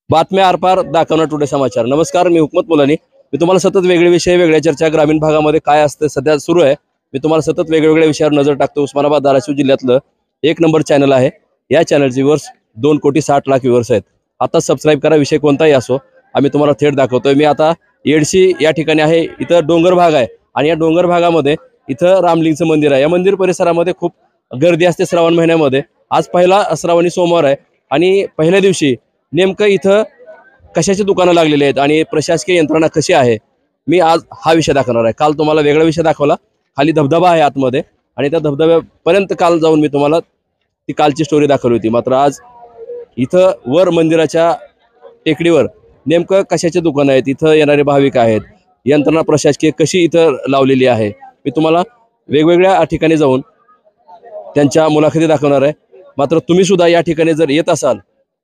बातम्या आरपार दाखवणार टुडे समाचार। नमस्कार, मी हुकमत मुलानी। मी तुम्हाला सतत वेगळे विषय, वेगळ्या चर्चा, ग्रामीण भागामध्ये काय असतं सध्या सुरू आहे, मी तुम्हाला सतत वेगवेगळ्या विषयावर नजर टाकतो। उस्मानाबाद धाराशिव जिल्ह्यातलं एक नंबर चॅनल आहे। या चॅनलचे व्ह्यूअर्स 2,60,00,000 व्ह्यूअर्स आहेत। आता सबस्क्राईब करा, विषय कोणताही असो आम्ही तुम्हाला थेट दाखवतोय। मी आता येडशी या ठिकाणी आहे। इथं डोंगर भाग आहे आणि या डोंगर भागामध्ये इथं रामलिंगचं मंदिर आहे। या मंदिर परिसरामध्ये खूप गर्दी असते श्रावण महिन्यामध्ये। आज पहिला श्रावणी सोमवार आहे आणि पहिल्या दिवशी नेमकं इथं कशाची दुकानं लागलेली आहेत आणि प्रशासकीय यंत्रणा कशी आहे, मी आज हा विषय दाखवणार आहे। काल तुम्हाला वेगळा विषय दाखवला, खाली धबधबा आहे आतमध्ये आणि त्या धबधब्यापर्यंत काल जाऊन मी तुम्हाला ती कालची स्टोरी दाखवली होती। मात्र आज इथं वर मंदिराच्या टेकडीवर नेमकं कशाचे दुकान आहेत, इथं येणारे भाविक आहेत, यंत्रणा प्रशासकीय कशी इथं लावलेली आहे, मी तुम्हाला वेगवेगळ्या ठिकाणी जाऊन त्यांच्या मुलाखती दाखवणार आहे। मात्र तुम्ही सुद्धा या ठिकाणी जर येत असाल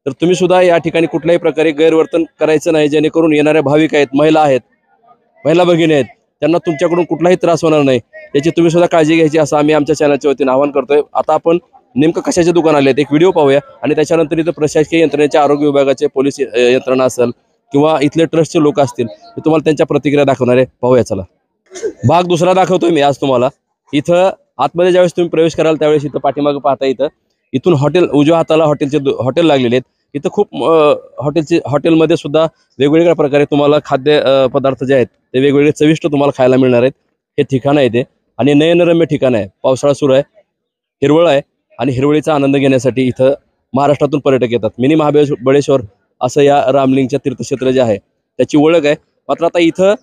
तर तुम्ही सुद्धा या ठिकाणी कुठल्याही प्रकारे गैरवर्तन करायचं नाही, जेणेकरून येणाऱ्या भाविक आहेत, महिला भगिनी आहेत, त्यांना तुमच्याकडून कुठलाही त्रास होणार नाही, याची तुम्ही सुद्धा काळजी घ्यायची असं आम्ही आमच्या चॅनलच्या वतीने आवाहन करतोय। आता आपण नेमकं कशाचे दुकान आले एक व्हिडिओ पाहूया आणि त्याच्यानंतर इथं प्रशासकीय यंत्रणेचे, आरोग्य विभागाचे, पोलीस यंत्रणा असेल किंवा इथले ट्रस्टचे लोक असतील, मी तुम्हाला त्यांच्या प्रतिक्रिया दाखवणार आहे। पाहूया चला। भाग दुसरा दाखवतोय मी आज तुम्हाला। इथं आतमध्ये ज्यावेळेस तुम्ही प्रवेश कराल त्यावेळेस इथं पाठीमागे पाहता, इथून हॉटेल, उजव्या हाताला हॉटेल लागलेले आहेत। इथं खूप हॉटेलमध्ये सुद्धा वेगवेगळ्या प्रकारे तुम्हाला खाद्य पदार्थ जे आहेत ते वेगवेगळे चविष्ट तुम्हाला खायला मिळणार आहेत। हे ठिकाण आहे ते आणि नयनरम्य ठिकाण आहे। पावसाळा सुरू आहे, हिरवळ आहे आणि हिरवळीचा आनंद घेण्यासाठी इथं महाराष्ट्रातून पर्यटक येतात। मिनी महाबळेश्वर असं या रामलिंगच्या तीर्थक्षेत्र जे आहे त्याची ओळख आहे। मात्र आता इथं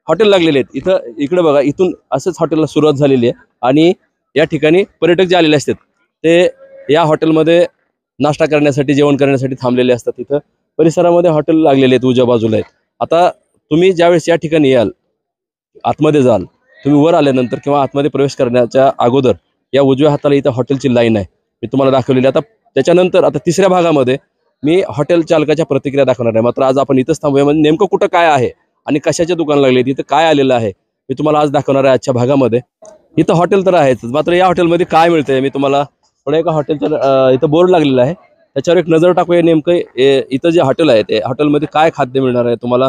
हॉटेल लागलेले आहेत। इकडे बघा, इथून असंच हॉटेलला सुरुवात झालेली आहे आणि या ठिकाणी पर्यटक जे आलेले असतात ते या हॉटेलमध्ये नाश्ता करण्यासाठी, जेवण करण्यासाठी थांबलेले असतात। इथं परिसरामध्ये हॉटेल लागलेले आहेत, उजव्या बाजूला आहेत। आता तुम्ही ज्यावेळेस या ठिकाणी याल, आतमध्ये जाल, तुम्ही वर आल्यानंतर किंवा आतमध्ये प्रवेश करण्याच्या अगोदर या उजव्या हाताला इथं हॉटेलची लाईन आहे, मी तुम्हाला दाखवलेली। आता त्याच्यानंतर आता तिसऱ्या भागामध्ये मी हॉटेल चालकाच्या प्रतिक्रिया दाखवणार आहे। मात्र आज आपण इथंच थांबूया, म्हणजे नेमकं कुठं काय आहे आणि कशाचे दुकान लागले, इथं काय आलेलं आहे, मी तुम्हाला आज दाखवणार आहे आजच्या भागामध्ये। इथं हॉटेल तर आहेच, मात्र या हॉटेलमध्ये काय मिळतंय मी तुम्हाला पुढे एका हॉटेलच्या इथं बोर्ड लागलेला आहे त्याच्यावर एक नजर टाकूया। नेमकं इथं जे हॉटेल आहे ते हॉटेलमध्ये काय खाद्य मिळणार आहे, तुम्हाला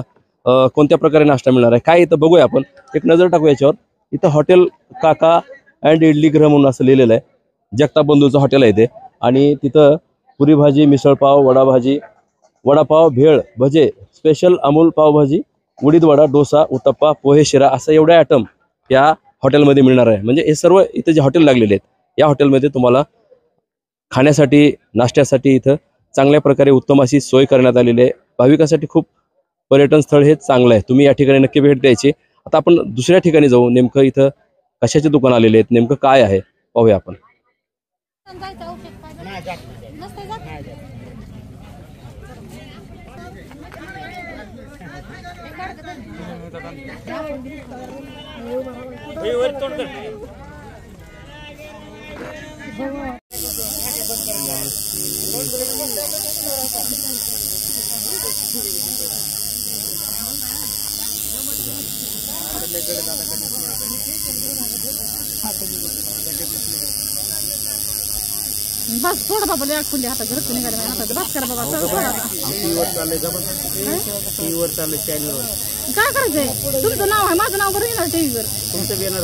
कोणत्या प्रकारे नाश्ता मिळणार आहे, काय इथं बघूया आपण, एक नजर टाकूया याच्यावर। इथं हॉटेल काका अँड इडली गृह म्हणून असं लिहिलेलं आहे। जगताप बंधूचं हॉटेल आहे ते आणि तिथं पुरी भाजी, मिसळपाव, वडापाव, भेळ, भजे, स्पेशल अमूल पावभाजी, उडीद वडा, डोसा, उत्तप्पा, पोहे, शिरा असं एवढे आयटम या हॉटेलमध्ये मिळणार आहे। म्हणजे हे सर्व इथं जे हॉटेल लागलेले आहेत या हॉटेलमध्ये तुम्हाला खाण्यासाठी, नाश्त्यासाठी इथं चांगल्या प्रकारे उत्तम अशी सोय करण्यात आलेली आहे। भाविकांसाठी खूप पर्यटन स्थळ हे चांगलं आहे, तुम्ही या ठिकाणी नक्की भेट द्यायची। आता आपण दुसऱ्या ठिकाणी जाऊ, नेमकं इथं कशाचे दुकान आलेले आहेत, नेमकं काय आहे पाहूया आपण। बस थोडं बाबा लय खुले हातात घरचं निघाले हातात बस करा बाबा काय करायचंय तुमचं नाव आहे माझं नाव बरं येणार टीव्हीवर तुमचं येणार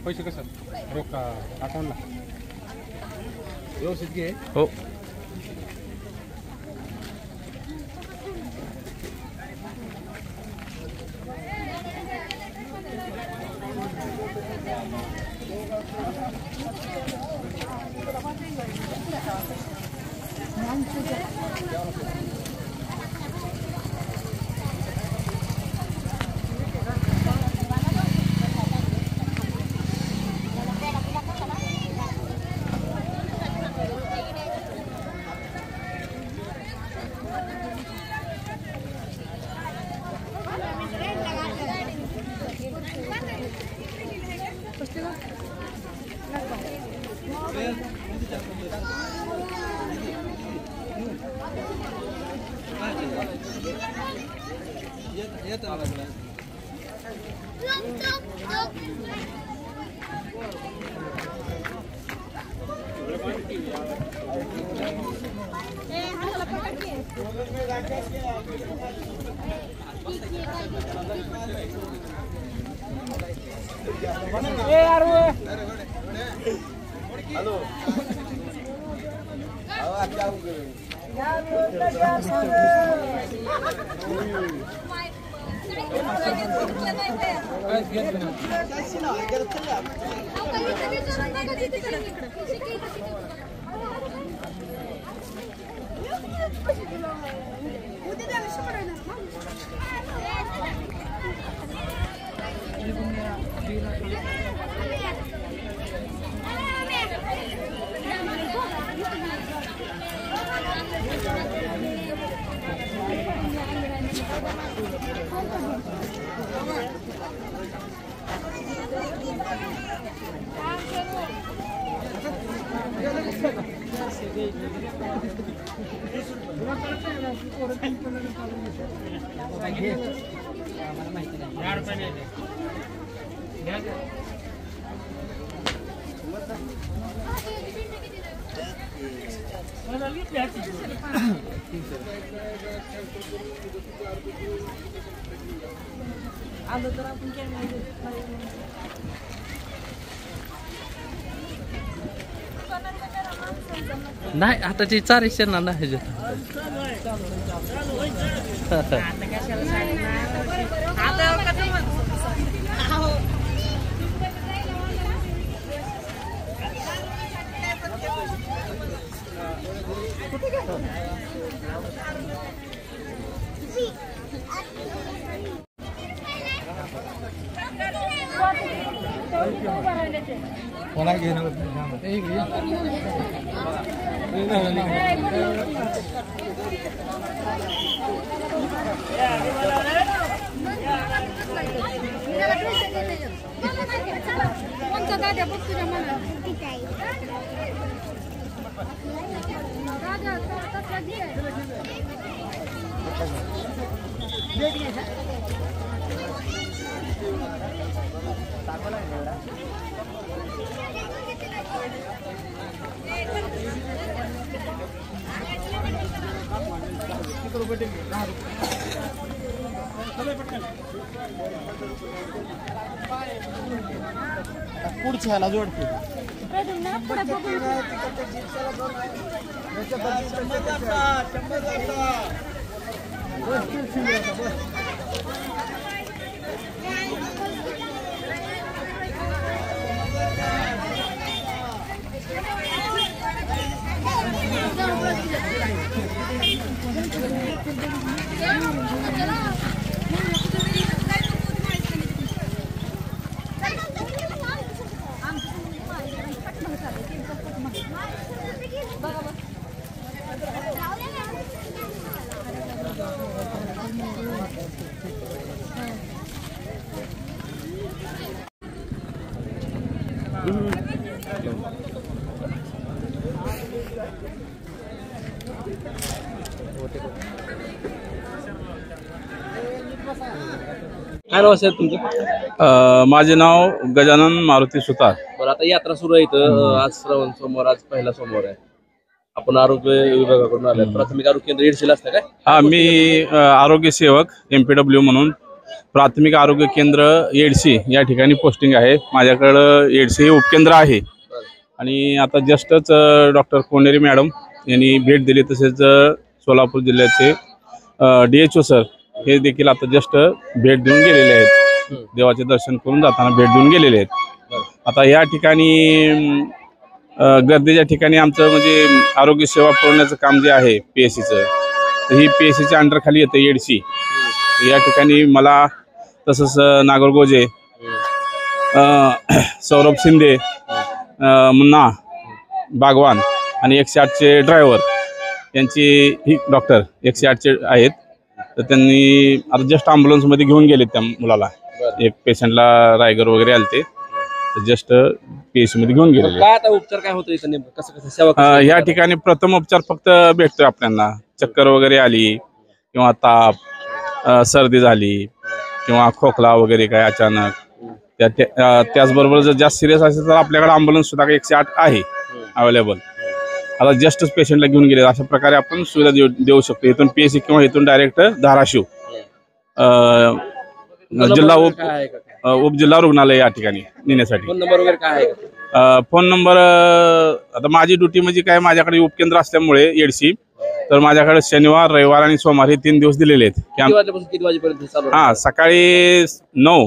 पैसे कसं रोख अकाउंटला व्यवस्थित घे हो। नाही आताची चारशे ना नाही कोणा घेणं पुढच्याला जोडतो काय नाव असेल तुमचं? माझे नाव गजानन मारुती सुतार. बरं, आता यात्रा सुरू आहे इथं. आज श्रावण सोमवार, आज पहिला सोमवार आहे. आपण आरोग्य विभागाकडून आलाय. प्राथमिक आरोग्य केंद्र येडशीला असतं काय? हा, मी आरोग्य सेवक MPW म्हणून प्राथमिक आरोग्य केंद्र येडशी या ठिकाणी पोस्टिंग आहे. माझ्याकडं येडशी हे उपकेंद्र आहे आणि आता जस्टच डॉक्टर कोनेरी मॅडम यांनी भेट दिली. तसेच सोलापूर जिल्ह्याचे DHO सर हे देखील आता जस्ट भेट देऊन गेलेले आहेत. देवाचे दर्शन करून जाताना भेट देऊन गेलेले आहेत. आता या ठिकाणी गर्दीच्या ठिकाणी आमचं म्हणजे आरोग्य सेवा पुरवण्याचं काम जे आहे PSCचं, तर ही PSCच्या अंडर खाली येतं येडशी. या ठिकाणी मला तसंच नागरगोजे, सौरभ शिंदे, मुन्ना बागवान आणि 108चे ड्रायव्हर यांची ही डॉक्टर 108चे आहेत. तर त्यांनी आता जस्ट ॲम्ब्युलन्समध्ये घेऊन गेले त्या मुलाला. एक पेशंटला रायगर वगैरे आले ते जस्ट PSC मध्ये घेऊन गेलेले. काय आता उपचार काय होतं इथं नेमकं कसं कसं सेवा कसं या करतात? ठिकाणी प्रथम उपचार फक्त भेटतोय आपल्याला. चक्कर वगैरे आली किंवा ताप, सर्दी झाली किंवा खोकला वगैरे काय अचानक, त्याचबरोबर जर जास्त सिरियस असेल तर आपल्याकडे ॲम्ब्युलन्स सुद्धा 108 आहे अवेलेबल. आता जस्टच पेशंटला घेऊन गेले अशा प्रकारे आपण सुविधा देऊ शकतो. इथून PSC किंवा इथून डायरेक्ट धाराशिव जिल्हा काय आहे का? उपजिल्हा रुग्णालय या ठिकाणी नेण्यासाठी. फोन नंबर वगैरे काय आहे का? फोन नंबर आता माझी ड्युटी म्हणजे काय, माझ्याकडे उपकेंद्र असल्यामुळे येडशी, तर माझ्याकडे शनिवार, रविवार आणि सोमवार हे 3 दिवस दिलेले आहेत. किती वाजल्यापासून किती वाजेपर्यंत चालू हा, सकाळी 9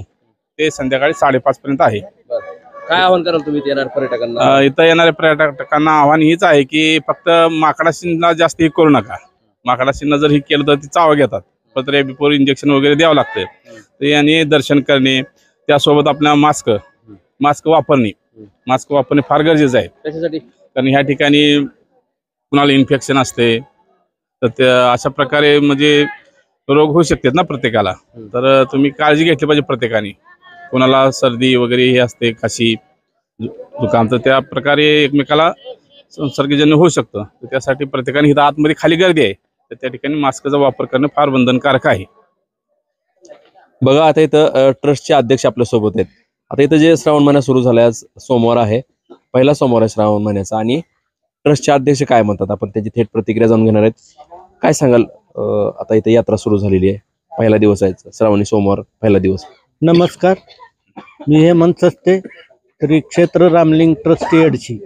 ते संध्याकाळी 5:30 पर्यंत आहे. बरं. काय आव्हान कराल तुम्ही येणार पर्यटकांना? इथं येणाऱ्या पर्यटकांना आव्हान हीच आहे की फक्त माकडाशींना जास्त हे करू नका. माकडाशींना जर हे केलं तर ती चाव घेतात, पत्रे बिपोर इंजेक्शन वगैरे द्यावं लागतं. तर याने दर्शन करणे, त्यासोबत आपला मास्क वापरणे फार गरजेचं आहे. त्याच्यासाठी कारण ह्या ठिकाणी कुणाला इन्फेक्शन असते, तर त्या अशा प्रकारे म्हणजे रोग होऊ शकतात ना प्रत्येकाला. तर तुम्ही काळजी घेतली पाहिजे प्रत्येकाने. कोणाला सर्दी वगैरे हे असते, खाशी, जुकाम, तर त्या प्रकारे एकमेकाला संसर्गजन्य होऊ शकतं. तर त्यासाठी प्रत्येकाने इथं आतमध्ये खाली गर्दी आहे, तर त्या ठिकाणी मास्कचा वापर करणं फार बंधनकारक आहे. बघा आता इथं ट्रस्टचे अध्यक्ष आपल्या सोबत आहेत. आता इथं जे श्रावण महिना सुरू झालाय, आज सोमवार आहे, पहिला सोमवार आहे श्रावण महिन्याचा, आणि ट्रस्टचे अध्यक्ष काय म्हणतात आपण त्याची थेट प्रतिक्रिया जाणून घेणार आहेत. काय सांगाल? आता इथं यात्रा सुरू झालेली आहे, पहिला दिवस आहे श्रावणी सोमवार, पहिला दिवस. नमस्कार, मी हेमंत सस्ते, श्री क्षेत्र रामलिंग ट्रस्ट येडशी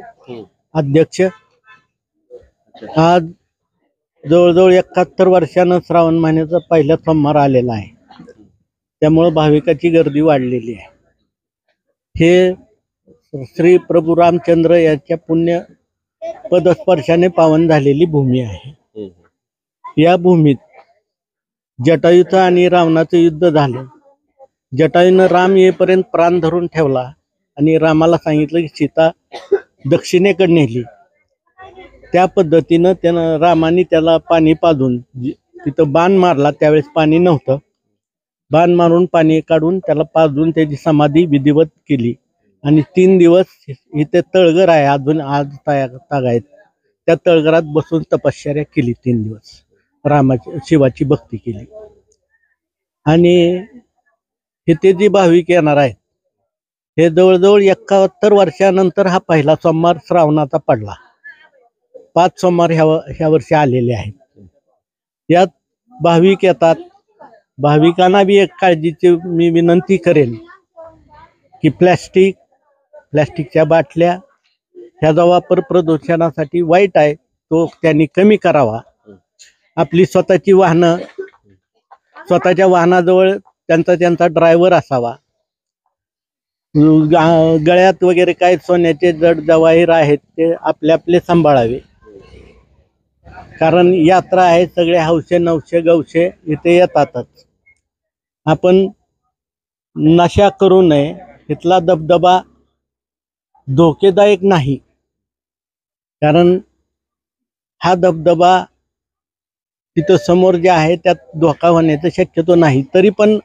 अध्यक्ष. आज जवळजवळ 71 वर्षानं श्रावण महिन्याचा पहिला सोमवार आलेला आहे, त्यामुळं भाविकाची गर्दी वाढलेली आहे. हे श्री प्रभू रामचंद्र याच्या पुण्य पदस्पर्शाने पावन झालेली भूमी आहे. या भूमीत जटायूचं आणि रावणाचं युद्ध झालं. जटायूनं राम येईपर्यंत प्राण धरून ठेवला आणि रामाला सांगितलं की सीता दक्षिणेकडे नेली. त्या पद्धतीनं त्यानं रामाने त्याला पाणी पाजून तिथं बाण मारला, त्यावेळेस पाणी नव्हतं, बाण मारून पाणी काढून त्याला पाजून त्याची समाधी विधिवत केली. आणि 3 दिवस इथे तळघर आहे, अजून आज तागायत, त्या तळघरात बसून तपश्चर्या केली. 3 दिवस शिवाची भक्ती केली. आणि इथे जी भाविक येणार आहेत, हे जवळजवळ 71 वर्षानंतर हा पहिला सोमवार श्रावणाचा पडला. 5 सोमवार ह्या वर्षी आलेले आहेत. यात भाविक येतात. भाविकांना बी एक काळजीची मी विनंती करेन की प्लॅस्टिकच्या बाटल्या ह्याचा वापर प्रदूषणासाठी वाईट आहे, तो त्यांनी कमी करावा. आपली स्वतःची वाहनं, स्वतःच्या वाहनाजवळ त्यांचा ड्रायव्हर असावा. गळ्यात वगैरे काय सोन्याचे जड जवाहीर आहेत ते आपले सांभाळावे. कारण यात्रा आहे, सगळे हौशे नवशे गवशे इथे येतातच. आपण नशा करू नये. इथला दबदबा धोकेदायक नाही, कारण हा दबदबा तिथं समोर जे आहे त्यात धोका होण्याचा शक्यतो नाही. तरी पण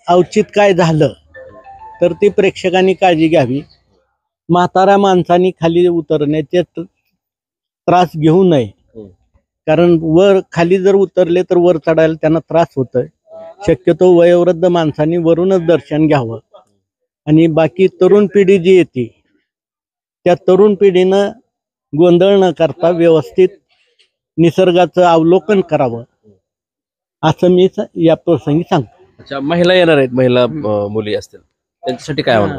औचित काय झालं तर ती प्रेक्षकांनी काळजी घ्यावी. म्हाताऱ्या माणसांनी खाली उतरण्याचे त्रास घेऊ नये, कारण वर खाली जर उतरले तर वर चढायला त्यांना त्रास होतोय. शक्यतो वयोवृद्ध माणसांनी वरूनच दर्शन घ्यावं. आणि बाकी तरुण पिढी जी येते त्या तरुण पिढीनं गोंधळ न करता व्यवस्थित निसर्गाचं अवलोकन करावं, असं मी या प्रसंगी सांगतो. अच्छा, महिला येणार आहेत, महिला मुली असतील, त्यांच्यासाठी काय होणार?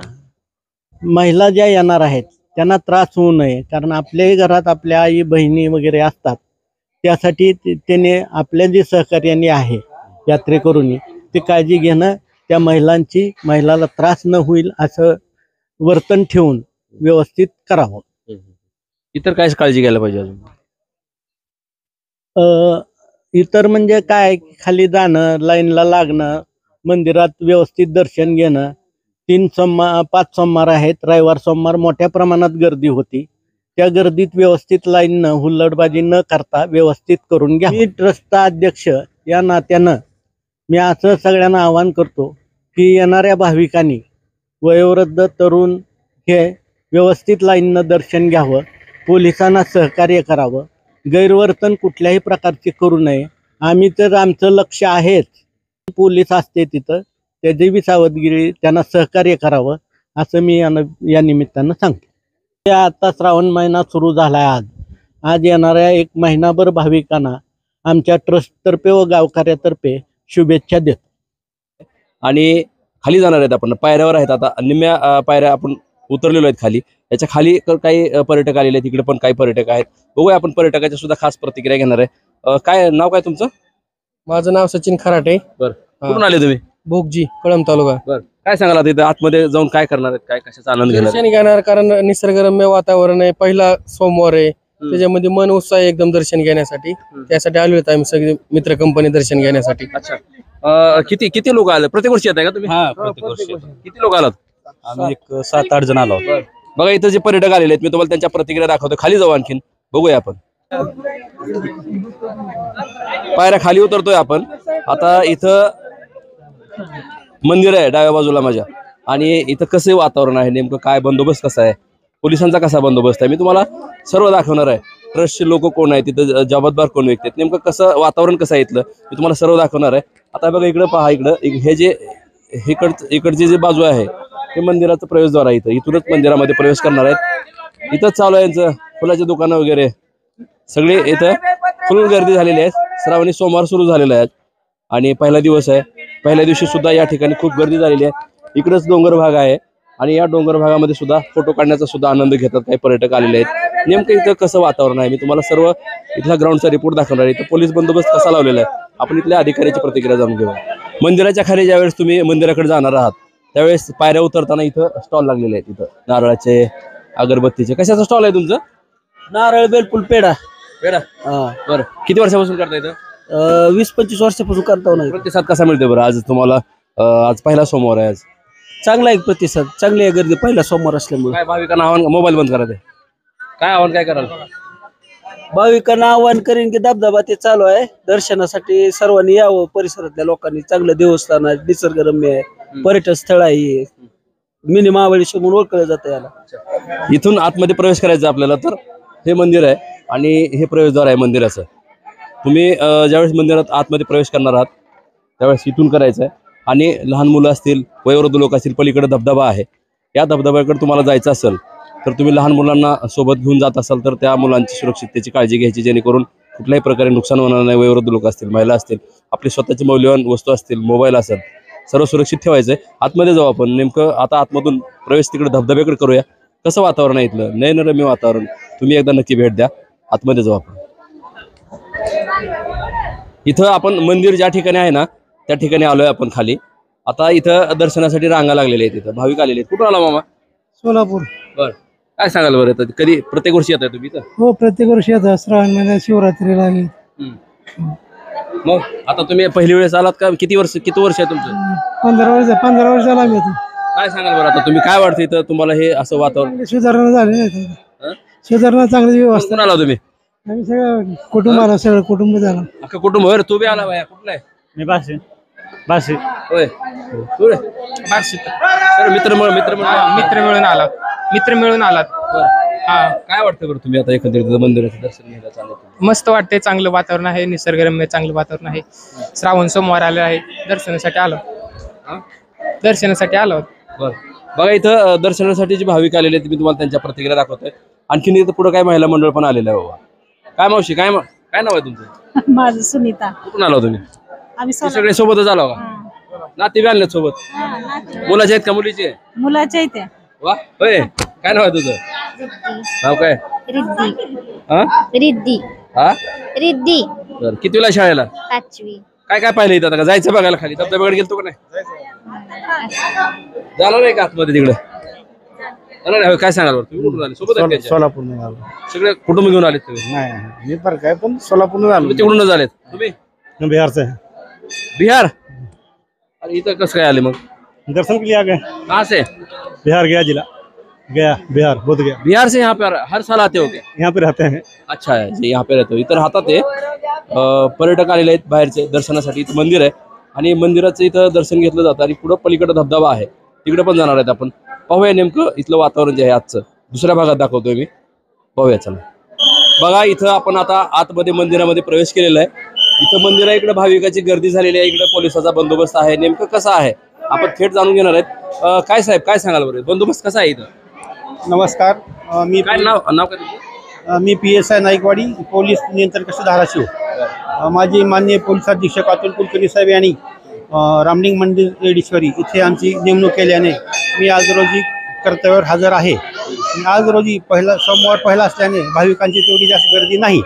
महिला ज्या येणार आहेत त्यांना त्रास होऊ नये, कारण आपल्याही घरात आपल्या आई बहिणी वगैरे असतात. त्यासाठी त्याने आपल्या जे सहकार्याने आहे यात्रेकरूंनी ते काळजी घेणं, त्या महिलाला त्रास न होईल असं वर्तन ठेवून व्यवस्थित करावं. इतर काय काळजी घ्यायला पाहिजे अजून? इतर म्हणजे काय, खाली जाणं, लाईनला लागणं, मंदिरात व्यवस्थित दर्शन घेणं. 5 सोमवार आहेत, रविवार सोमवार मोठ्या प्रमाणात गर्दी होती. त्या गर्दीत व्यवस्थित लाईन हुल्लडबाजी न करता व्यवस्थित करून घ्या. मी ट्रस्टचा अध्यक्ष या नात्यानं मी असं सगळ्यांना आवाहन करतो की येणाऱ्या भाविकांनी, वयोवृद्ध, तरुण हे व्यवस्थित लाईननं दर्शन घ्यावं, पोलिसांना सहकार्य करावं, गैरवर्तन कुठल्याही प्रकारचे करू नये. आम्ही तर आमचं लक्ष आहेच, पोलीस असते तिथं त्याची बी सावधगिरी त्यांना सहकार्य करावं असं मी या निमित्तानं सांगतो. आता श्रावण महिना सुरू झाला आहे. आज येणाऱ्या 1 महिनाभर भाविकांना आमच्या ट्रस्टतर्फे व गावकऱ्यातर्फे शुभेच्छा देतो. आणि खाली जाणार आहेत आपण, पायऱ्यावर आहेत आता, निम्म्या पायऱ्या आपण उतरलेलो आहेत खाली. याच्या खाली काही पर्यटक आलेले आहेत, इकडे पण काही पर्यटक आहेत. बघूया आपण पर्यटकाच्या सुद्धा खास प्रतिक्रिया घेणार आहे. काय नाव काय तुमचं? माझं नाव सचिन खराटे. कुठून आले तुम्ही? भोगजी, कळंब तालुका. काय सांगाल आता इथं आतमध्ये जाऊन काय करणार आहेत, काय कशाचा आनंद घेणार? दर्शन घेणार, कारण निसर्गरम्य वातावरण आहे, पहिला सोमवार आहे, त्याच्यामध्ये मन उत्साह आहे एकदम दर्शन घेण्यासाठी. त्यासाठी आलो होतो आम्ही सगळे मित्र कंपनी दर्शन घेण्यासाठी. अच्छा, किती लोक आले? प्रत्येक वर्षी येत आहे का तुम्ही? किती लोक आलात? आम्ही एक 7-8 जण आलो. बघा इथं जे पर्यटक आलेले आहेत, मी तुम्हाला त्यांच्या प्रतिक्रिया दाखवतो. खाली जाऊ आणखीन, बघूया आपण. पायऱ्या खाली उतरतोय आपण आता. इथं मंदिर आहे डाव्या बाजूला माझ्या, आणि इथं कसं वातावरण आहे, नेमकं काय बंदोबस्त कसा आहे, पोलिसांचा कसा बंदोबस्त आहे, मी तुम्हाला सर्व दाखवणार आहे. ट्रस्टचे लोक कोण आहेत, तिथं जबाबदार कोण व्यक्ती आहेत, नेमकं कसं वातावरण कसं आहे इथलं, मी तुम्हाला सर्व दाखवणार आहे. आता बघा इकडं पहा, इकडं हे जे इकडची जी बाजू आहे हे मंदिराचं प्रवेशद्वार आहे. इथूनच मंदिरामध्ये प्रवेश करणार आहेत. इथंच चालू आहे यांचं फुलाची दुकानं वगैरे सगळे. इथं फुल गर्दी झालेली आहे. श्रावणी सोमवार सुरू झालेला आहे आणि पहिला दिवस आहे. पहिल्या दिवशी सुद्धा या ठिकाणी खूप गर्दी झालेली आहे. इकडंच डोंगर भाग आहे आणि या डोंगर भागामध्ये सुद्धा फोटो काढण्याचा सुद्धा आनंद घेतात काही पर्यटक आलेले आहेत. नेमकं इथं कसं वातावरण आहे मी तुम्हाला सर्व इथला ग्राउंडचा रिपोर्ट दाखवणार आहे. इथं पोलीस बंदोबस्त कसा लावलेला आहे आपण इथल्या अधिकाऱ्याची प्रतिक्रिया जाणून घेऊ. मंदिराच्या खाली ज्यावेळेस तुम्ही मंदिराकडे जाणार आहात त्यावेळेस पायऱ्या उतरताना इथं स्टॉल लागलेले आहेत. इथं नारळाचे, अगरबत्तीचे. कशाचा स्टॉल आहे तुमचं? नारळ, बेलफुल, पेढा. पेढा. बरं, किती वर्षापासून करता इथं? 20-25 वर्षापासून करता नाही. प्रतिसाद कसा मिळतो बरं? आज तुम्हाला आज पहिला सोमवार आहे. आज चांगला एक प्रतिसाद, चांगली आहे गर्दी पहिला सोमवार असल्यामुळे. काय भाविकांना आव्हान? मोबाईल बंद करा ते. काय आव्हान काय कराल? भाविकांना आवाहन करेन की धबधबा ते चालू आहे, दर्शनासाठी सर्वांनी यावं. परिसरातल्या लोकांनी, चांगलं देवस्थान आहे, निसर्गरम्य आहे, पर्यटन स्थळ आहे, मिनी महाबळेश्वर म्हणून ओळखलं जातं याला. इथून आतमध्ये प्रवेश करायचा आपल्याला तर हे मंदिर आहे आणि हे प्रवेशद्वार आहे मंदिराचं. तुम्ही ज्यावेळेस मंदिरात आतमध्ये प्रवेश करणार आहात त्यावेळेस इथून करायचं आहे. आणि लहान मुलं असतील, वयोवृद्ध लोक असतील, पलीकडे धबधबा आहे, या धबधब्याकडे तुम्हाला जायचं असेल तर तुम्ही लहान मुलांना सोबत घेऊन जात असाल तर त्या मुलांची सुरक्षिततेची काळजी घ्यायची, जेणेकरून कुठल्याही प्रकारे नुकसान होणार नाही. वयोवृद्ध लोक असतील, महिला असतील, आपली स्वतःची मौल्यवान वस्तू असतील, मोबाईल असेल, सर्व सुरक्षित ठेवायचं आहे. आतमध्ये जाऊ आपण. नेमकं आता आतमधून प्रवेश तिकडे धबधब्याकडे करूया. कसं वातावरण आहे इथलं? नयनरम्य वातावरण. तुम्ही एकदा नक्की भेट द्या. आतमध्ये जाऊ आपण. इथं आपण मंदिर ज्या ठिकाणी आहे ना त्या ठिकाणी आलोय आपण खाली. आता इथं दर्शनासाठी रांगा लागलेल्या आहेत. इथं भाविक आलेले आहेत. कुठून आला मामा? सोलापूर. बरं, काय सांगाल बरं? कधी प्रत्येक वर्षी येत आहे तुम्ही इथं? हो, प्रत्येक वर्षी येतात श्रावण महिन्यात शिवरात्रीला. मग आता तुम्ही पहिली वेळेस आलात का? किती वर्ष आहे तुमचं? 15 वर्ष झाला आम्ही. काय सांगाल बरं आता तुम्ही? काय वाटतं इथं तुम्हाला हे असं वातावरण? सुधारणा झाली नाही, सुधारणा चांगली व्यवस्था. कुठून आला तुम्ही? आम्ही सगळं कुटुंब आला, सगळं कुटुंब झालं. अख्खा कुटुंब? बरं, तू बी आला बाया? कुठला आहे? मी बाशी. होय, तू रे? सर मित्र मिळून आलात. हा, काय वाटतं बरं तुम्ही आता एकंदरीत मंदिराचं दर्शन घ्यायला चाललं? मस्त वाटते, चांगलं वातावरण आहे, निसर्गरम्य चांगलं वातावरण आहे. श्रावण सोमवार आले आहे, दर्शनासाठी आलो. बरं, बघा इथं दर्शनासाठी जे भाविक आलेले आहेत मी तुम्हाला त्यांच्या प्रतिक्रिया दाखवतोय. आणखीन इथं पुढे काय महिला मंडळ पण आलेलं आहे बाबा. काय मावशी, काय नाव आहे तुमचं? माझं सुनीता. कुठून आलो तुम्ही? आम्ही ते सगळे सोबतच आलो का? नाती बी आणलेत सोबत? मुलाचे आहेत का मुलीचे? मुलाच्या इथे. वा, होय. काय नाव आहे तुझं? नाव काय? रिद्धी. हा, रिद्धी. हा, रिद्धी. बरं. कितवीला शाळेला? 5वी. काय पाहिलं इथं? आता का जायचं बघायला खाली? धबधब्याकडे गेलतो का नाही? झालं नाही का आतमध्ये तिकडे? झालं नाही. काय सांगाल बरं? तुम्ही कुठून आले? सोबत आहेत का? सोलापूर आलो. सगळे कुटुंब घेऊन आलेत तुम्ही? नाही, मी पर काय पण सोलापूर आलो. तिकडूनच आलेत तुम्ही? बिहारचे. बिहार? अरे इथं कसं काय आले मग? दर्शन के लिए आ गए. कहाँ से? बिहार गया जिला. गया बिहार, बोध गया. बिहार से यहाँ पे हर साल आते हो क्या? यहाँ पे रहते हैं. अच्छा आहे, जे यहाँ पे राहतो. इतर राहतात ते पर्यटक आलेले आहेत बाहेरचे दर्शनासाठी. इथं मंदिर आहे आणि मंदिराचं इथं दर्शन घेतलं जातं आणि पुढं पलीकडे धबधबा आहे, तिकडे पण जाणार आहेत आपण. पाहूया नेमकं इथलं वातावरण जे आहे आजचं दुसऱ्या भागात दाखवतोय मी, पाहूया चला. बघा इथं आपण आता आतमध्ये मंदिरामध्ये प्रवेश केलेला आहे. इथं मंदिरा इकडे भाविकाची गर्दी झालेली आहे, इकडे पोलिसाचा बंदोबस्त आहे. नेमकं कसं आहे आपण थेट जाणून घेणार आहेत. काय साहेब काय सांगाल बरं, बंदोबस्त कसा आहे इथं? नमस्कार, मी काय नाव काय तुमचं? मी PSI नाईकवाडी, पोलीस नियंत्रण कक्ष धाराशिव. माझे माननीय पोलीस अधीक्षक अतुल कुलकर्णी साहेब यांनी रामलिंग मंदिर येडेश्वरी इथे आमची नेमणूक केल्याने मी आज रोजी कर्तव्यावर हजर आहे. आज रोजी सोमवार पहिला असल्याने भाविकांची तेवढी जास्त गर्दी नाही.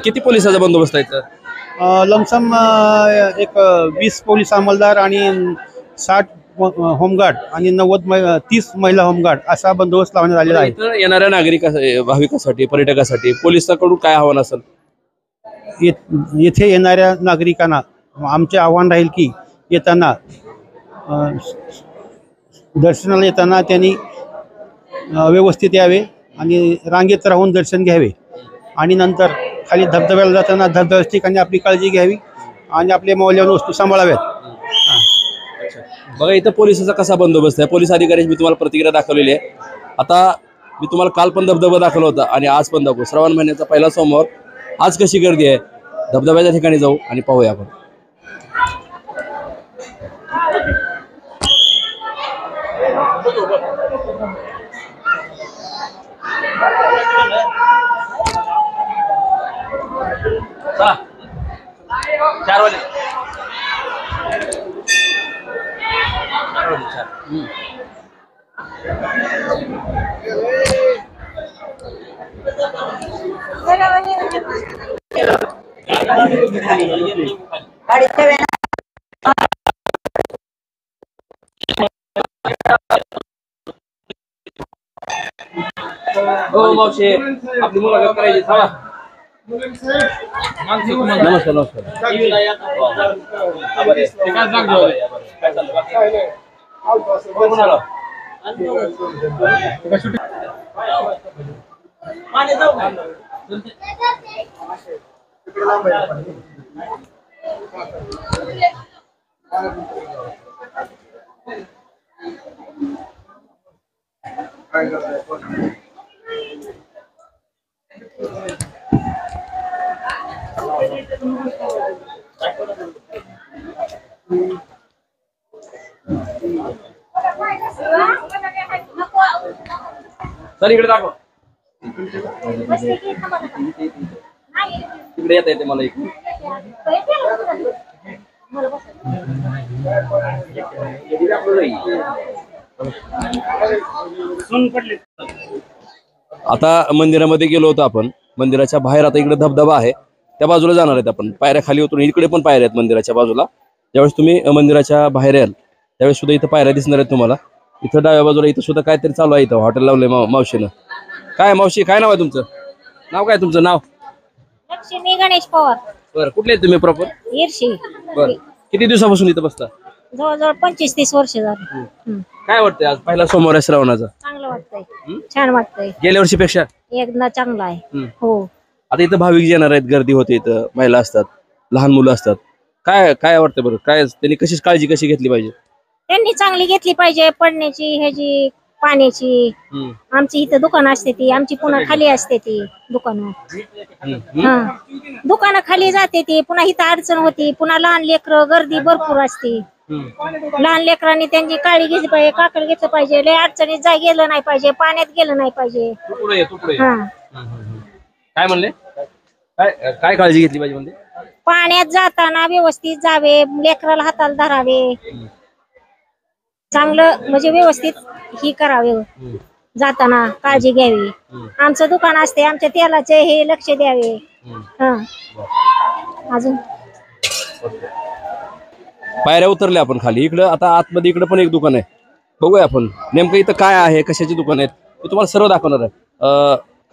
किती पोलिसाचा बंदोबस्त आहे इथं? लमसम एक 20 पोलीस अंमलदार आणि 60 होमगार्ड आणि 30 महिला होमगार्ड असा बंदोबस्त लावण्यात आलेला आहे. इथं येणाऱ्या भाविकांसाठी पर्यटकासाठी पोलिसांकडून काय आव्हान असेल? येथे येणाऱ्या नागरिकांना आमचे आव्हान राहील की येताना दर्शनाला येताना त्यांनी व्यवस्थित यावे आणि रांगेत राहून दर्शन घ्यावे आणि नंतर खाली धबधब्याला जाताना धबधब्याच्या ठिकाणी आपली काळजी घ्यावी आणि आपले मौल्यवान वस्तू सांभाळाव्यात. बघा इथं पोलिसाचा कसा बंदोबस्त आहे. पोलीस अधिकाऱ्यांची मी तुम्हाला प्रतिक्रिया दाखवलेली आहे. आता मी तुम्हाला काल पण धबधबा दाखवला होता आणि आज पण दाखवू. श्रावण महिन्याचा पहिला सोमवार, आज कशी गर्दी आहे. धबधब्याच्या ठिकाणी जाऊ आणि पाहूया आपण. चला 4 वाजे. हो मावशी, आपली मुलाखत करायची. चला नमस्कार. सर इकडे दाखव. इकडे येते मला इकडे. आता मंदिरामध्ये गेलो होतो आपण. मंदिराच्या बाहेर आता इकडे धबधबा आहे, त्या बाजूला जाणार आहेत आपण. पायऱ्या खाली उतरून इकडे पण पायऱ्या आहेत मंदिराच्या बाजूला. ज्यावेळेस तुम्ही मंदिराच्या बाहेर याल त्यावेळेस सुद्धा इथं पायऱ्या दिसणार आहेत तुम्हाला. इथं डाव्या बाजूला इथं सुद्धा काहीतरी चालू आहे. इथं हॉटेल लावलंय मावशीनं. काय मावशी काय नाव आहे तुमचं? नाव काय तुमचं नाव? लक्ष्मी गणेश पवार. बरं, कुठले तुम्ही प्रॉपर? इर्शी. बरं, किती दिवसापासून इथं बसता? जवळजवळ 25-30 वर्ष झाली. काय वाटतंय आज पहिला सोमवार आहे श्रावणाचा? चांगलं वाटतंय, छान वाटतंय. गेल्या वर्षीपेक्षा एकदा चांगला आहे. हो. आता इथं भाविक जे येणार आहेत, गर्दी होते, इथं महिला असतात, लहान मुलं असतात. काय काय वाटतं बरं, काय त्यांनी काळजी कशी घेतली पाहिजे? त्यांनी चांगली घेतली पाहिजे. पडण्याची ह्याची पाण्याची. आमची इथं दुकान असते ती, आमची पुन्हा खाली असते ती दुकानं. दुकानं खाली जाते ती, पुन्हा इथं अडचण होती. पुन्हा लहान लेकरं, गर्दी भरपूर असते. लहान लेकरांनी त्यांची काळजी घेतली पाहिजे, काकड घेतलं पाहिजे. लय अडचणीत गेलं नाही पाहिजे, पाण्यात गेलं नाही पाहिजे. काय म्हणले, काय काळजी घेतली पाहिजे म्हणजे? पाण्यात जाताना व्यवस्थित जावे, लेकराला हाताला धरावे, चांगलं म्हणजे व्यवस्थित ही करावे. जाताना काळजी घ्यावी. आमचं दुकान असते, आमच्या तेलाचे हे लक्ष द्यावे. अजून पायऱ्या उतरल्या आपण खाली. इकडं आता आतमध्ये इकडे पण एक दुकान आहे, बघूया आपण नेमकं इथं काय आहे, कशाची दुकान आहेत मी तुम्हाला सर्व दाखवणार आहे.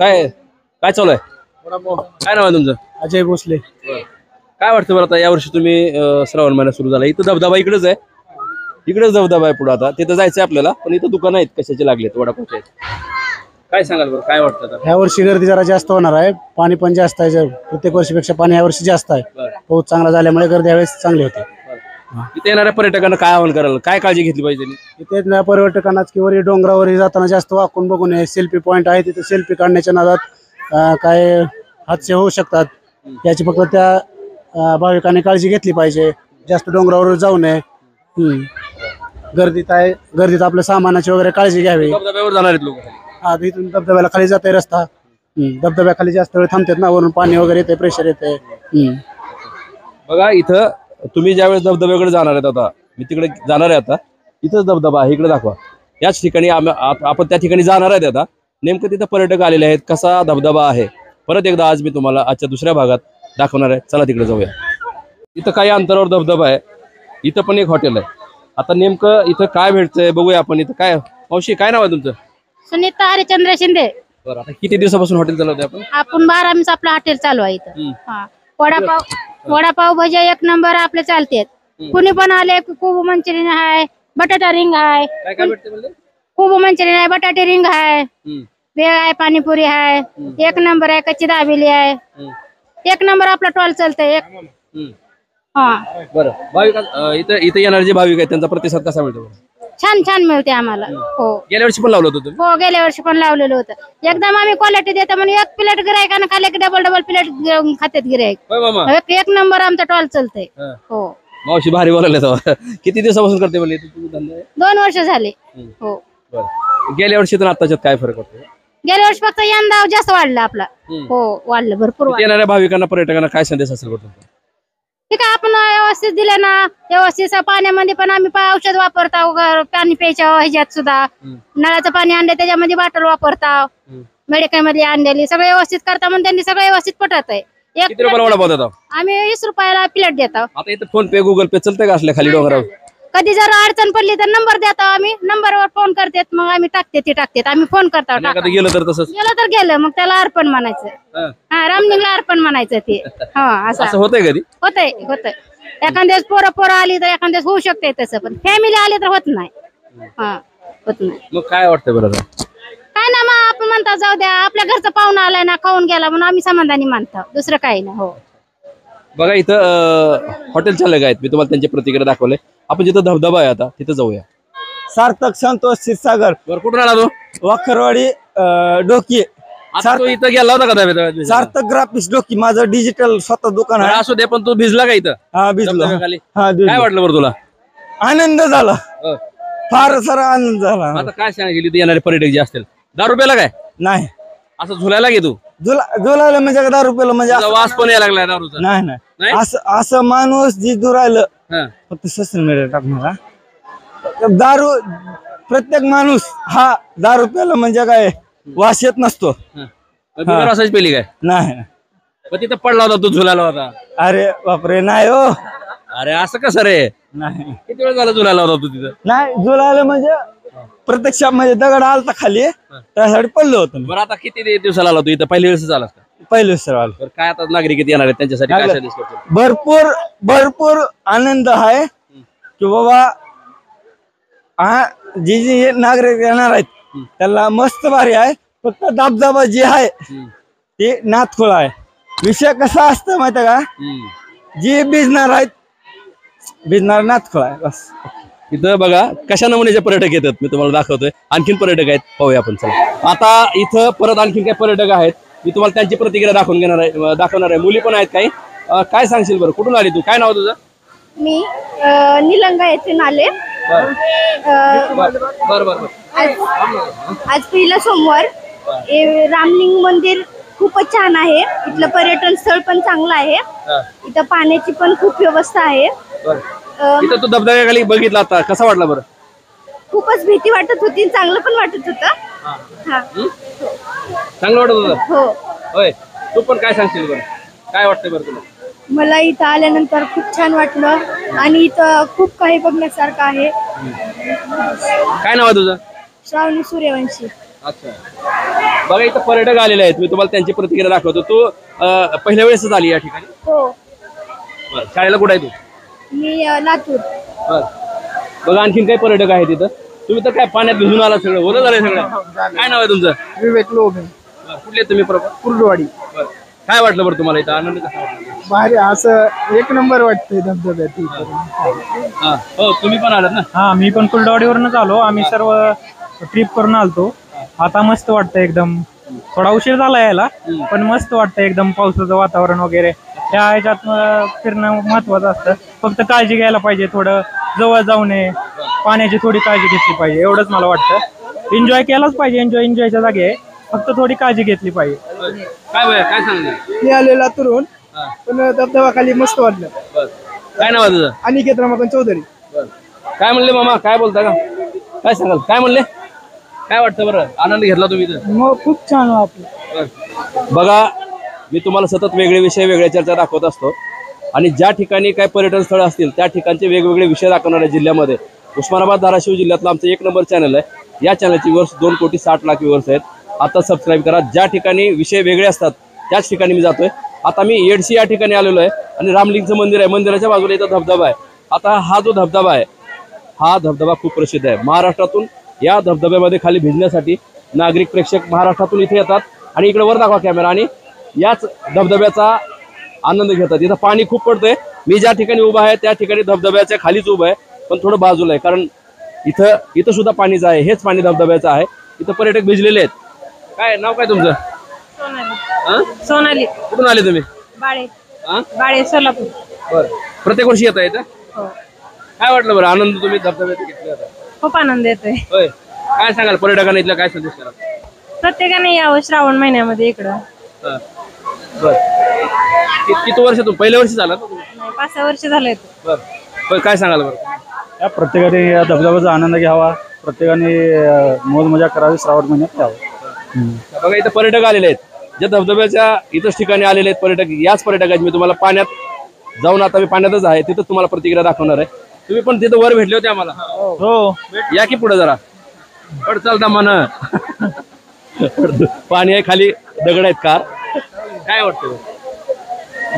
काय काय चालू आहे? काय नाव आहे तुमचं? अजय भोसले. काय वाटतं बरं आता यावर्षी तुम्ही श्रावण महिना सुरू झाला, इथं धबधबा इकडेच आहे, इकडेच धबधबा आहे पुढे. आता तिथं जायचंय आपल्याला, पण इथं दुकान आहेत कशाचे लागलेत, वडापावचे आहेत. काय सांगाल बरं, काय वाटतं? ह्या वर्षी गर्दी जरा जास्त होणार आहे. पाणी पण जास्त आहे, प्रत्येक वर्षीपेक्षा पाणी ह्या वर्षी जास्त आहे. पाऊस चांगला झाल्यामुळे गर्दी यावेळेस चांगली होते. इथे येणाऱ्या पर्यटकांना काय आवाहन कराल, काय काळजी घेतली पाहिजे त्यांनी? इथे पर्यटकांनाच किंवा डोंगरावर जाताना जास्त वाकून बघू नये. सेल्फी पॉईंट आहे तिथे सेल्फी काढण्याच्या नादात काय हादसे होऊ शकतात. याची फक्त त्या भाविकांनी काळजी घेतली पाहिजे. जास्त डोंगरावर जाऊ नये. गर्दीत आपल्या सामानाची वगैरे काळजी घ्यावी. धबधब्यावर जाणार आहेत लोक. हा, इथून धबधब्याला खाली जाते रस्ता. धबधब्याखाली जास्त वेळ थांबतात ना, वरून पाणी वगैरे येते, प्रेशर येते. बघा इथं तुम्ही ज्यावेळेस धबधब्याकडे जाणार आहेत, आता मी तिकडे जाणार आहे, आता इथंच धबधबा आहे, इकडे दाखवा. याच ठिकाणी आपण त्या ठिकाणी जाणार आहेत. आता नेमकं तिथं पर्यटक आलेले आहेत, कसा धबधबा आहे परत एकदा आज मी तुम्हाला आजच्या दुसऱ्या भागात दाखवणार आहे. चला तिकडे जाऊया. इथं काही अंतरावर धबधबा आहे, इथं पण एक हॉटेल आहे. आता नेमकं इथं काय भेटतंय बघूया आपण. इथं काय, मावशी काय नाव आहे तुमचं? सुनीता हरिचंद्र शिंदे. बरं, आता किती दिवसापासून हॉटेल चालवते आपण 12 दिवस आपलं हॉटेल चालू आहे इथं. वडापाव भजी एक नंबर आपले चालतात. कुणी पण आले, कोबू मंचुरियन आहे, बटाटा रिंग आहे, कोबू मंचुरियन आहे, बटाटे रिंग आहे, भेळ आहे, पाणीपुरी आहे, एक नंबर आहे, कच्ची दाबेली आहे, एक नंबर आपला टॉल चालतंय. बरं, भाविक इथं येणारे जे भाविक आहेत त्यांचा प्रतिसाद कसा मिळतो? छान छान मिळते आम्हाला. हो, गेल्या वर्षी पण लावलं होतं तुम्ही? हो, गेल्या वर्षी पण लावलेलं होतं. एकदम आम्ही क्वालिटी देतो म्हणून एक प्लेट गिरायकानं खाल्ले की डबल प्लेट खात्यात गिरायक. एक नंबर आमचा टॉल चालतंय. हो, मावशी भारी बोलायला. किती दिवसापासून करते म्हणले तुम्ही धंदा? 2 वर्ष झाले. हो, गेल्या वर्षी तर आताच्यात काय फरक पडतो? गेल्या वर्षी फक्त यंदा जास्त वाढला आपला. हो, वाढलं भरपूर. येणाऱ्या भाविकांना पर्यटकांना काय संदेश असेल बरं? ठीक आहे, आपण व्यवस्थित दिले ना, व्यवस्थित पाण्यामध्ये पण आम्ही औषध वापरतो, पाणी प्यायच्या ह्याच्यात सुद्धा नळाचं पाणी आणलं त्याच्यामध्ये बॉटल वापरतो, मेडिकल मध्ये आणलेली सगळं व्यवस्थित करता म्हणून त्यांनी सगळं व्यवस्थित पटत आहे. किती रुपयाला वडापाव देता? आम्ही 20 रुपयाला प्लेट देतो. आता इथं फोन पे गुगल पे चालतंय का असल्या खाली डोंगरावर? कधी जर अडचण पडली तर नंबर देतो आम्ही, नंबरवर फोन करतात, मग आम्ही टाकते आम्ही फोन करतो. गेलं तर तसंच गेलं मग त्याला अर्पण म्हणायचं. हा, रामलिंगला अर्पण म्हणायचं ते. हा, असं होतंय कधी? होतंय. एखाद्या पोरं आली तर एखाद्या होऊ शकते तसं, पण फॅमिली आली तर होत नाही. हा, होत नाही. मग काय वाटतंय बरं? काय ना, मग आपण म्हणता जाऊ द्या, आपल्या घरचं पाहुणा आलाय ना, खाऊन गेला म्हणून आम्ही समाधानी मानतो, दुसरं काही नाही. हो, बघा इथं हॉटेल चालक आहेत, मी तुम्हाला त्यांची प्रतिक्रिया दाखवले. आपण जिथं धबधबा आहे आता तिथं जाऊया. सार्थक संतोष क्षीरसागर. बरं, कुठून आला तो? वाखरवाडी डोकी. तो इथं गेला होता का? सार्थक ग्राफिक्स डोकी माझं डिजिटल स्वतः दुकान आहे. असू दे, पण तू भिजला का इथं? हा, भिजलो. काय वाटलं बरं तुला? आनंद झाला, फार सारा आनंद झाला. आता काय सांगितली येणारे पर्यटक जे असतील, दारू प्याला काय? नाही, असं झुलायला घे तू. जुलायला म्हणजे दारू प्याला म्हणजे वास पण यायला लागलाय दारूचा. नाही, असं माणूस जी दुरायलं फक्त सोशल मीडिया टाकणार. दारू, प्रत्येक माणूस हा दारू प्याला म्हणजे काय वास येत नसतो. असाच पेली काय? नाही, तिथं पडला होता तू, झुलायला होता? अरे बापरे, नाही हो. अरे असं कसं रे? नाही, किती वेळ झाला झुलायला होता तू तिथं? नाही, जुलायला म्हणजे प्रत्यक्ष म्हणजे दगड आलता खाली, त्यासाठी पडलो होतो. बरं, आता किती दिवसाला आला तू इथं? पहिल्या वेळेस आला? पहिले सर आलो. काय आता नागरिक येणार आहेत त्यांच्यासाठी काय संदेश करतो? भरपूर आनंद आहे की बाबा जे नागरिक येणार आहेत त्याला मस्त भारी आहे. फक्त धबधबा जे आहे ते नाथखोळा आहे. विषय कसा असतं माहिती का, जे भिजणार आहेत भिजणार नाथखोळा आहे बस. इथं बघा कशा नमुन्याचे पर्यटक येतात, मी तुम्हाला दाखवतोय. आणखीन पर्यटक आहेत, पाहूया आपण. चला, आता इथं परत आणखीन काही पर्यटक आहेत, मी तुम्हाला त्यांची प्रतिक्रिया दाखवणार आहे. मुली पण आहेत काही. काय सांगशील बरं, कुठून आली तू? काय नाव तुझं? मी निलंगा येथून आले. आज पहिला सोमवार. रामलिंग मंदिर खूपच छान आहे. इथलं पर्यटन स्थळ पण चांगलं आहे. इथं पाण्याची पण खूप व्यवस्था आहे. इथं तू धबधब्याखाली बघितला आता, कसा वाटला बरं? खूपच भीती वाटत होती, चांगलं पण वाटत होतं. चांगलं वाटत होतं? हो. होय, तू पण काय सांगशील बरं, काय वाटतंय बरं तुला? मला इथं आल्यानंतर खूप छान वाटलं आणि इथं खूप काही बघण्यासारखं आहे. काय नाव आहे तुझं? श्रावणी सूर्यवंशी. अच्छा, बघा इथं पर्यटक आलेले आहेत, मी तुम्हाला त्यांची प्रतिक्रिया दाखवतो. तू पहिल्या वेळेसच आली या ठिकाणी? हो. शाळेला कुठे आहे तू? मी लातूर. बघा आणखीन काही पर्यटक आहेत तिथं. तुम्ही तर काय पाण्यात भिजून आला, सगळं ओलं झालंय सगळं. काय नाव आहे तुमचं? विवेक लोभे. कुठले तुम्ही? कुर्डवाडी. काय वाटलं बरं तुम्हाला इथं? आनंद कसा वाटला? भारी असं एक नंबर वाटतंय धबधब्यात. हो तुम्ही पण आलात ना? हा मी पण कुलडावाडीवरूनच आलो. आम्ही सर्व ट्रिप करून आलतो. आता मस्त वाटतं एकदम. थोडा उशीर झाला यायला पण मस्त वाटतं एकदम. पावसाचं वातावरण वगैरे त्या ह्याच्यात फिरणं महत्वाचं असतं. फक्त काळजी घ्यायला पाहिजे, थोडं जवळ जाऊ नये, पाण्याची थोडी काळजी घेतली पाहिजे एवढंच मला वाटतं. एन्जॉय केलाच पाहिजे, एन्जॉयच्या जागी आहे, फक्त थोडी काळजी घेतली पाहिजे. काय सांगणार? मी आलेला तरुण पण धबधबा खाली मस्त वाटलं. काय नाव आहे तुझं? अनिकेत रमाकांत चौधरी. काय म्हणले मामा? काय बोलता का? काय सांगाल? काय म्हणले? काय वाटतं बरं? आनंद घेतला तुम्ही इथं? मग खूप छान वाटलं. बघा मी तुम्हाला सतत वेगळे विषय वेगळ्या चर्चा दाखवत असतो आणि ज्या ठिकाणी काय पर्यटन स्थळ असतील त्या ठिकाणचे वेगवेगळे विषय दाखवणाऱ्या जिल्ह्यामध्ये उस्मानाबाद धाराशिव जिल्ह्यातलं आमचं 1 नंबर चॅनल आहे. या चॅनलची व्ह्यूअर्स 2,60,00,000 व्ह्यूअर्स आहेत. आता सबस्क्राईब करा. ज्या ठिकाणी विषय वेगळे असतात त्याच ठिकाणी मी जातोय. आता मी येडशी या ठिकाणी आलेलो आहे आणि रामलिंगचं मंदिर आहे. मंदिराच्या बाजूला इथं धबधबा आहे. आता हा जो धबधबा आहे हा धबधबा खूप प्रसिद्ध आहे. महाराष्ट्रातून या धबधब्यामध्ये खाली भिजण्यासाठी नागरिक प्रेक्षक महाराष्ट्रातून इथे येतात आणि इकडे वर दाखवा कॅमेरा आणि याच धबधब्याचा आनंद घेतात. इथं पाणी खूप पडतंय. मी ज्या ठिकाणी उभा आहे त्या ठिकाणी धबधब्याच्या खालीच उभा आहे पण थोडं बाजूला आहे कारण इथं सुद्धा पाणीच आहे. हेच पाणी धबधब्याचं आहे. इथं पर्यटक भिजलेले आहेत. काय नाव काय तुमचं? सोनाली. कुठून आले तुम्ही? बाळे सोलापूर. बरं. प्रत्येक वर्षी येता येतं? काय वाटलं बरं? आनंद तुम्ही धबधब्यात घेतला होता? खूप आनंद येतोय. होय. काय सांगाल पर्यटकांना इथला काय संदेश करा? प्रत्येकाने यावं श्रावण महिन्यामध्ये इकडं. बरं. किती वर्ष तुम्ही? पहिल्या वर्षी झाला ना तुम्ही? 5-6 वर्ष झाले. बरं. काय सांगाल बरं? या प्रत्येकाने या धबधब्याचा आनंद घ्यावा. प्रत्येकाने मोज मजा करावी. श्रावण महिन्यात यावं. बघा इथं पर्यटक आलेले आहेत. जे धबधब्याच्या इथंच ठिकाणी आलेले आहेत पर्यटक. याच पर्यटकाची मी तुम्हाला पाण्यात जाऊन आता मी पाण्यातच आहे तिथंच तुम्हाला प्रतिक्रिया दाखवणार आहे. तुम्ही पण तिथं वर भेटले होते आम्हाला? हो. या की पुढे जरा पड चालता मन. पाणी आहे खाली दगड आहेत कार. काय वाटतं?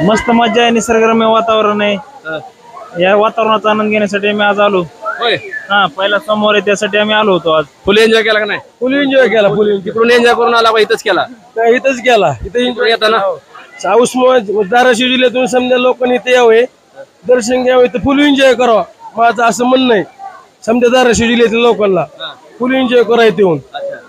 मस्त मजा आहे, निसर्गरम्य वातावरण आहे. या वातावरणाचा आनंद घेण्यासाठी मी आज आलो. होय. हा पहिला सोमवार आहे त्यासाठी आम्ही आलो होतो आज. फुल एन्जॉय केला का नाही? फुल एन्जॉय केला. तिकडून एन्जॉय करून आला का इथंच केला? इथंच केला. इथं एन्जॉय येताना धाराशिव जिल्ह्यातून समजा लोकांनी इथे यावे, दर्शन घ्यावे, तर फुल एन्जॉय करावा. माझं असं म्हणणं आहे. समजा धाराशिव जिल्ह्यातील लोकांना फुल एन्जॉय करायचं येऊन.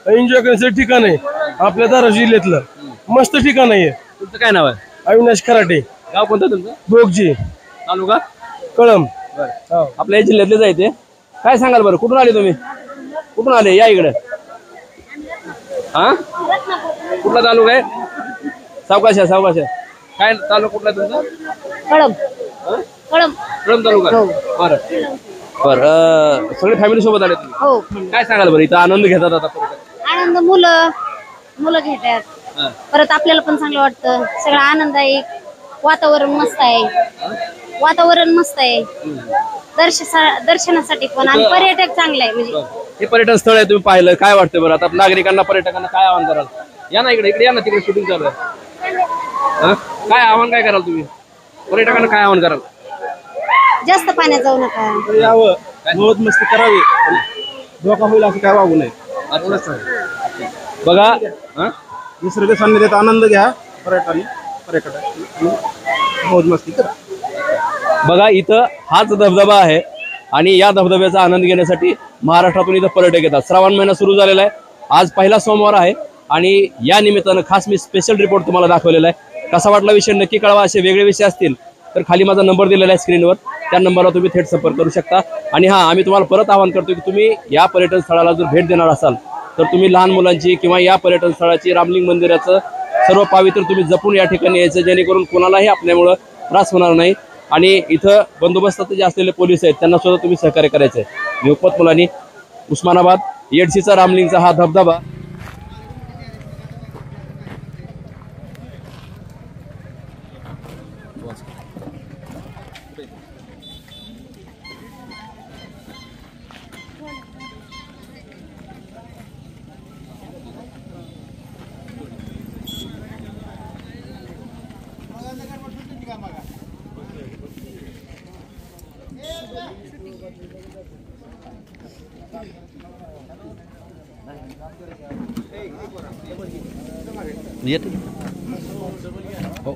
एन्जॉय करण्याचं ठिकाण आहे आपल्या धाराशिव जिल्ह्यातलं. मस्त ठिकाण आहे. तुमचं काय नाव आहे? अविनाश खराटे. गाव कोणतं तुमचं? बोगजी तालुका कळम. आपल्या या जिल्ह्यातलेच आहे ते. काय सांगाल बरं? कुठून आले तुम्ही? कुठून आले? या इकडे. हा कुठला तालुका आहे? सावकाश. काय तालुका कुठला तुमचा? कळम तालुका. बरं. सगळे फॅमिली सोबत आले तुम्ही? हो. काय सांगाल बरं? इथं आनंद घेतात आता पर्यटक? आनंद मुलं घेतात. परत आपल्याला पण चांगलं वाटतं. सगळं आनंददायक वातावरण मस्त आहे. दर्शनासाठी पण आणि पर्यटक चांगले आहे. म्हणजे हे पर्यटन स्थळ आहे तुम्ही पाहिलं. काय वाटतं बरं? आता नागरिकांना पर्यटकांना काय आवाहन कराल? या ना इकडे या ना. तिकडे शूटिंग चालू आहे. काय आव्हान काय कराल तुम्ही? पर्यटकांना काय आव्हान कराल? जास्त पाण्यात जाऊ नका. यावं, मौज मस्ती करावी. धोका होईल असं काय वागू नये. बघा निसर्ग सान्निध्यात आनंद घ्या. पर्यटन मौज मस्ती करा. बघा इथं हाच धबधबा आहे आणि या धबधब्याचा आनंद घेण्यासाठी महाराष्ट्रातून इथं पर्यटक येतात. श्रावण महिना सुरू झालेला आहे. आज पहिला सोमवार आहे आणि या निमित्तानं खास मी स्पेशल रिपोर्ट तुम्हाला दाखवलेला आहे. कसा वाटला विषय नक्की कळवा. असे वेगळे विषय असतील तर खाली माझा नंबर दिलेला आहे स्क्रीनवर. त्या नंबरला तुम्ही थेट संपर्क करू शकता. आणि आम्ही तुम्हाला परत आवाहन करतो की तुम्ही या पर्यटन स्थळाला जर भेट देणार असाल तर तुम्ही लहान मुलांची किंवा या पर्यटन स्थळाची रामलिंग मंदिराचं सर्व पावित्र्य तुम्ही जपून या ठिकाणी यायचं जेणेकरून कोणालाही आपल्यामुळं त्रास होणार नाही. आणि इथं बंदोबस्तात जे असलेले पोलीस आहेत त्यांना सुद्धा तुम्ही सहकार्य करायचं आहे. मी हुकमत मुलानी, उस्मानाबाद, येडशीचा रामलिंगचा हा धबधबा. येते हो.